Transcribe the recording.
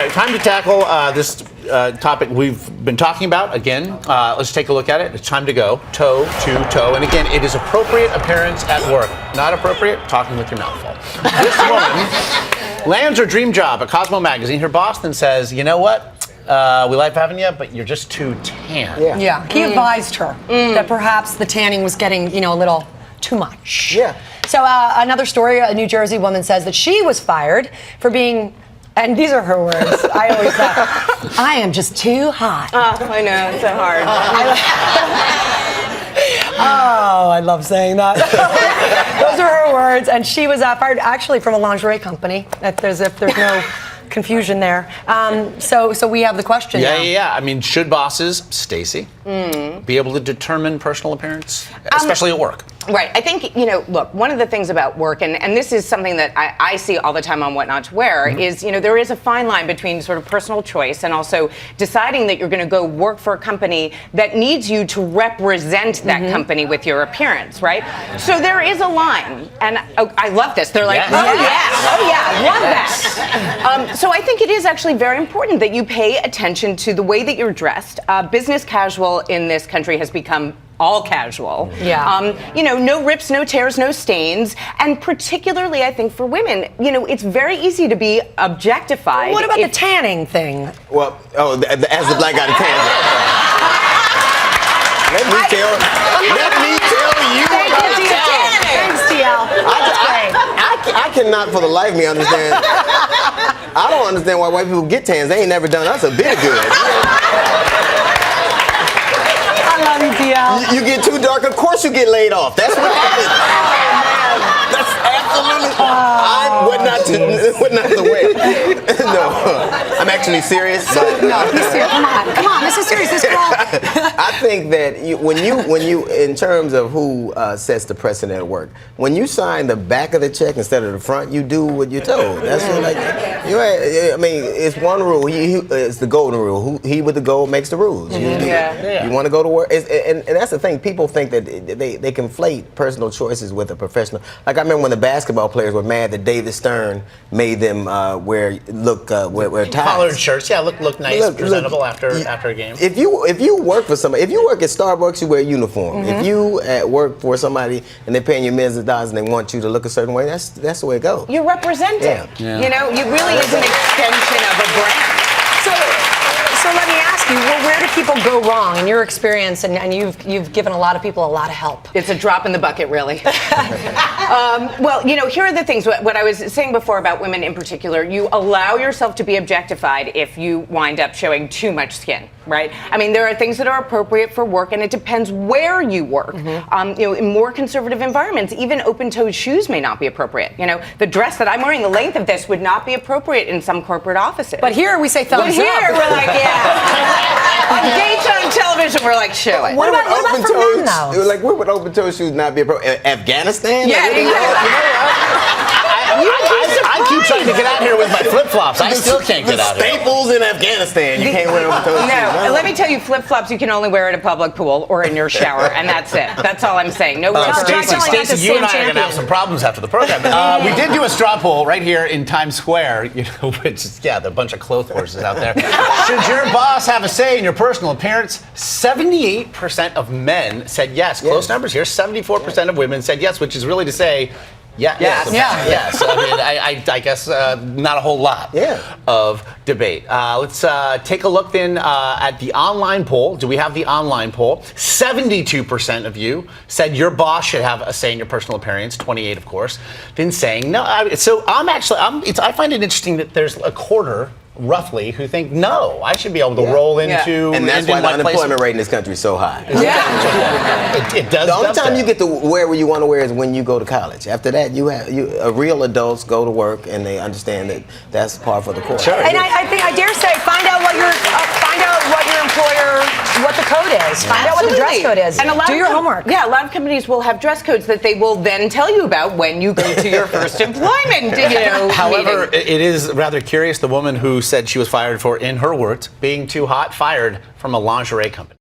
right, time to tackle this topic we've been talking about. Again, let's take a look at it. It's time to go toe to toe. And again, it is appropriate appearance at work. Not appropriate, talking with your mouth full. This woman lands her dream job at Cosmo Magazine. Her boss then says, you know what? We like having you, but you're just too tan. Yeah. He advised her that perhaps the tanning was getting, a little too much. Yeah. So another story, a New Jersey woman says that she was fired for being, and these are her words, I always thought, I am just too hot. I know, it's so hard. Oh, I love saying that. Those are her words, and she was fired actually from a lingerie company. If there's no confusion there. So we have the question now. Yeah. I mean, should bosses, Stacy, be able to determine personal appearance, especially at work? Right. I think, look, one of the things about work, and this is something that I see all the time on What Not to Wear, is, there is a fine line between sort of personal choice and also deciding that you're going to go work for a company that needs you to represent that company with your appearance, right? So there is a line. And I love this. They're like, love that. So I think it is actually very important that you pay attention to the way that you're dressed. Business casual in this country has become all casual. Yeah. No rips, no tears, no stains. And particularly, I think, for women, it's very easy to be objectified. What about the tanning thing? Well, as the black guy to tan. Let me tell you about tanning. Thanks, TL. I cannot for the life of me understand. I don't understand why white people get tans. They ain't never done us a bit of good. You get too dark, of course you get laid off. That's what happens. That's absolutely. What not to wear. No, I'm actually serious. No, he's serious. Come on, this is serious. This girl. I think that when you, in terms of who sets the precedent at work, when you sign the back of the check instead of the front, you do what you're told. That's what, it's one rule. It's the golden rule. He with the gold makes the rules. You want to go to work, and that's the thing. People think that they conflate personal choices with a professional. Like I remember when the basketball players were mad that David Stern made them wear ties. Collared shirts, look nice, presentable after a game. If you work for somebody, if you work at Starbucks, you wear a uniform. If you work for somebody and they're paying you millions of dollars and they want you to look a certain way, that's the way it goes. You're representing. Yeah. You really is an extension of a brand. So let me ask you, where do people go wrong in your experience? And you've given a lot of people a lot of help. It's a drop in the bucket, really. Well, here are the things. What I was saying before about women in particular, you allow yourself to be objectified if you wind up showing too much skin, right? I mean, there are things that are appropriate for work, and it depends where you work. In more conservative environments, even open-toed shoes may not be appropriate. The dress that I'm wearing, the length of this would not be appropriate in some corporate offices. But here we say thumbs up. But here we're like, on daytime television, we're like, show it. What about for men, though? Like, where would open-toe shoes not be appropriate? Afghanistan? Yeah, I keep trying to get out here with my flip-flops. I still can't get out here. Staples in Afghanistan. You can't wear open-toe shoes. No, and let me tell you, flip-flops you can only wear at a public pool or in your shower, and that's it. That's all I'm saying. No Stacy, you and I are going to have some problems after the program. We did do a straw poll right here in Times Square, which is, there are a bunch of clothes horses out there. Should your boss have a say in your personal appearance? 78% of men said yes. Close numbers here. 74% of women said yes, which is really to say, yes. I mean, I guess not a whole lot of debate. Let's take a look then at the online poll. Do we have the online poll? 72% of you said your boss should have a say in your personal appearance. 28, of course. Then saying no. So I find it interesting that there's a quarter, roughly, who think no, I should be able to roll into. And that's why the unemployment rate in this country is so high. It does. The only time you get to wear what you want to wear is when you go to college. After that, real adults go to work and they understand that that's par for the course. Sure. And I dare say, find out what your employer, what the code is. Find out what the dress code is. And do your homework. Yeah, a lot of companies will have dress codes that they will then tell you about when you go to your first employment. However, it is rather curious. The woman who said she was fired for, in her words, being too hot, fired from a lingerie company.